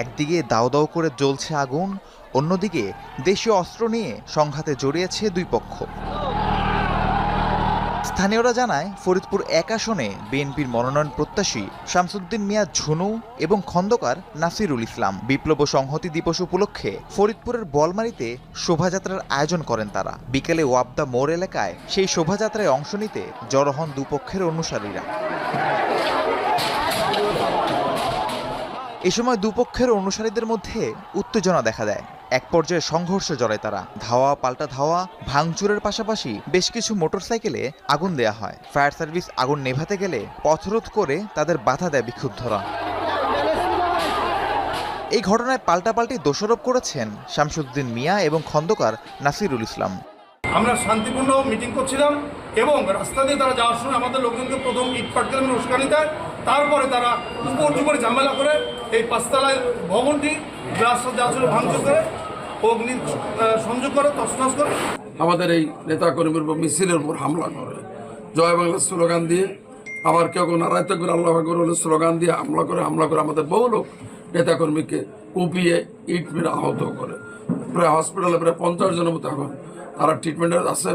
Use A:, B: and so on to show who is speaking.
A: একদিকে দাও দাও করে জ্বলছে আগুন, অন্যদিকে দেশীয় অস্ত্র নিয়ে সংঘাতে জড়িয়েছে দুই পক্ষ। স্থানীয়রা জানায়, ফরিদপুর ১ আসনে বিএনপির মনোনয়ন প্রত্যাশী শামসুদ্দিন মিয়া ঝুনু এবং খন্দকার নাসিরুল ইসলাম বিপ্লব ও সংহতি দিবস উপলক্ষে ফরিদপুরের বলমারীতে শোভাযাত্রার আয়োজন করেন তারা। বিকেলে ওয়াবদা মোড় এলাকায় সেই শোভাযাত্রায় অংশ নিতে জড়ো হন দুপক্ষের অনুসারীরা। এ সময় দুপক্ষের অনুসারীদের মধ্যে উত্তেজনা দেখা দেয়। এক পর্যায়ে সংঘর্ষে জড়ায় তারা। ধাওয়া পাল্টা ধাওয়া, ভাঙচুরের পাশাপাশি বেশ কিছু মোটরসাইকেলে আগুন দেয়া হয়। ফায়ার সার্ভিস আগুন নেভাতে গেলে পথরোধ করে তাদের বাধা দেয় বিক্ষুব্ধরা। এই ঘটনায় পাল্টাপাল্টি দোষারোপ করেছেন শামসুদ্দিন মিয়া এবং খন্দকার নাসিরুল ইসলাম।
B: আমরা শান্তিপূর্ণ মিটিং করছিলাম এবং রাস্তা দিয়ে তারা যাওয়ার সময় আমাদের লোকজনকে প্রথম ইট পাটকেলের উস্কানি দেয়, তারপরে তারা উপর ঝামেলা করে এই পাঁচতলায় ভবনটি রাস্তা যা ছিল ভাঙচুর করে অগ্নি সংযোগ করে তছনছ করে
C: আমাদের এই নেতাকর্মীর উপর মিছিলের উপর হামলা করে, জয় বাংলা স্লোগান দিয়ে, আবার কেউ নারায় তকবীর আল্লাহু আকবার বলে স্লোগান দিয়ে হামলা করে আমাদের বহু লোক নেতাকর্মীকে কুপিয়ে ইট মেরে আহত করে। প্রায় হসপিটালে প্রায় 50 জনের মতো এখন তারা ট্রিটমেন্টে আছে।